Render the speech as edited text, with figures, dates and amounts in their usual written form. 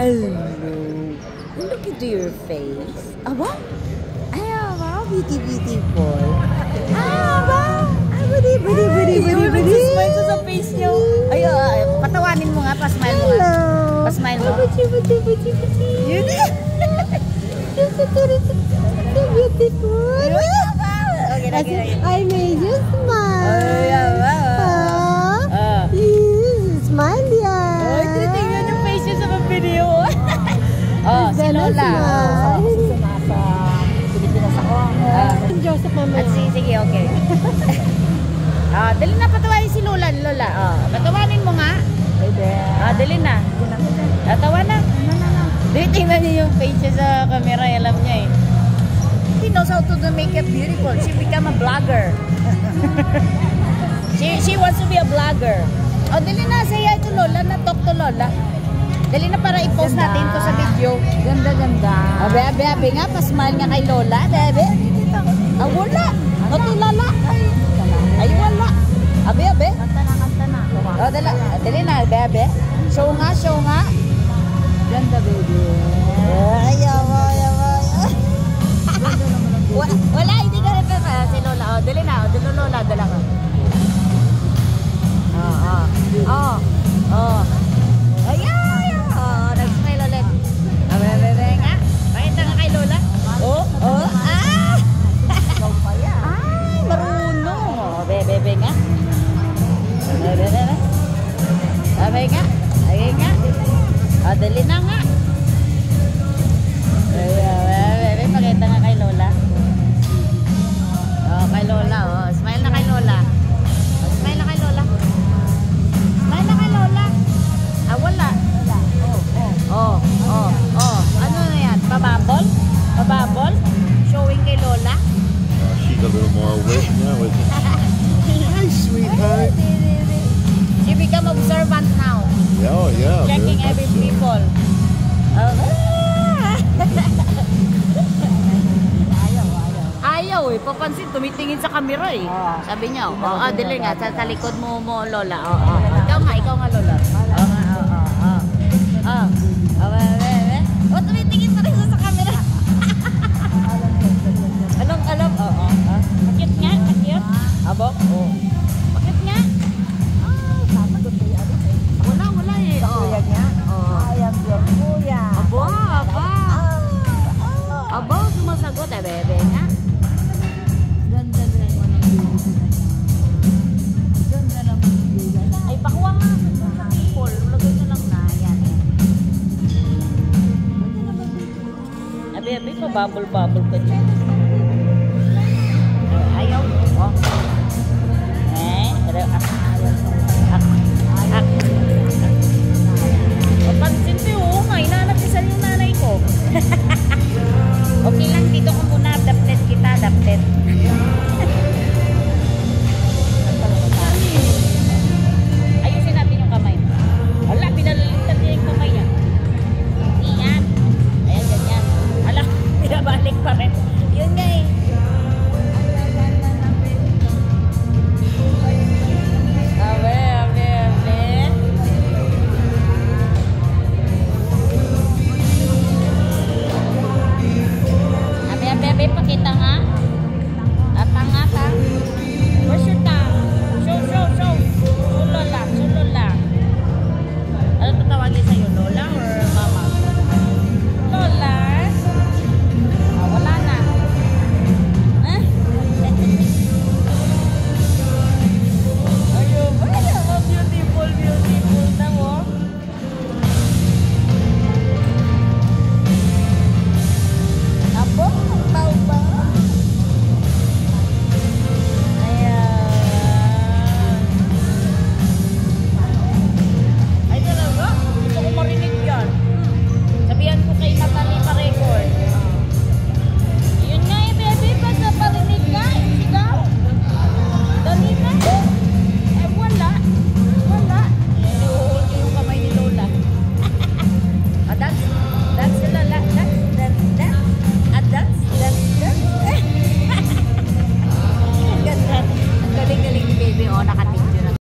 Hello. Look into your face. Aba? Ay, aba. Beautiful. Aba. Ay, budi. Smile sa face niyo. Ay, patawanin mo nga. Pa-smile mo nga. Pa-smile mo. Buti. Yun eh. So beautiful. Okay, lagi. I made you smile. Smile yan. Oh, tinitingnan yung face niya sa video. Oh, si Lola. Si nasa Pilipinas ako. Joseph mamaya. Sige, okay. Dali na, patawanin si Lola. Patawanin mo nga. Dali na. Tatawa na. Tingnan niyo yung face niya sa camera. Alam niya eh. She knows how to do makeup beautiful. She become a vlogger. She wants to be a vlogger. Dali na. Say hi to Lola. Talk to Lola. Dali na para i-post natin to sa video. Ganda. Abe nga. Pa-smile nga kay Lola. Abe. Wala. Natulala. Ay, wala. Abe. Kanta na. Dali na. Abe. Show nga. Ganda, baby. Ayaw. Wala, hindi ka rin si Lola. Dali na. Lola, dala ka. Ayaw. Nag-smile ulit. Abe nga. Pakita nga kay Lola. Ay, marunong. Bebe nga. Abe nga. Dali na nga. Bebe, pakita nga kay Lola. Kay Lola. Smile na kay Lola. Smile na kay Lola. Wala. Ano na yan? Pababol? Showing kay Lola? She's a little more awake now, isn't she? Hi, sweetheart. She become observant now. Oh, yeah. Checking every people. Ayaw eh. Papansin, tumitingin sa camera eh. Sabi niya, dali nga, sa likod mo Lola. Ikaw nga Lola. Tumitingin pa rin sa camera. Alam. Pakit nga. Abo? Pakit nga. Wala eh. Kuya niya? I am your kuya. Aba, sumasagot bebe nga. Ganda naman. Ay, pakuha nga sa people. Lagay na lang na. Yan. Abi, pa bubble ka dyan. Ayaw.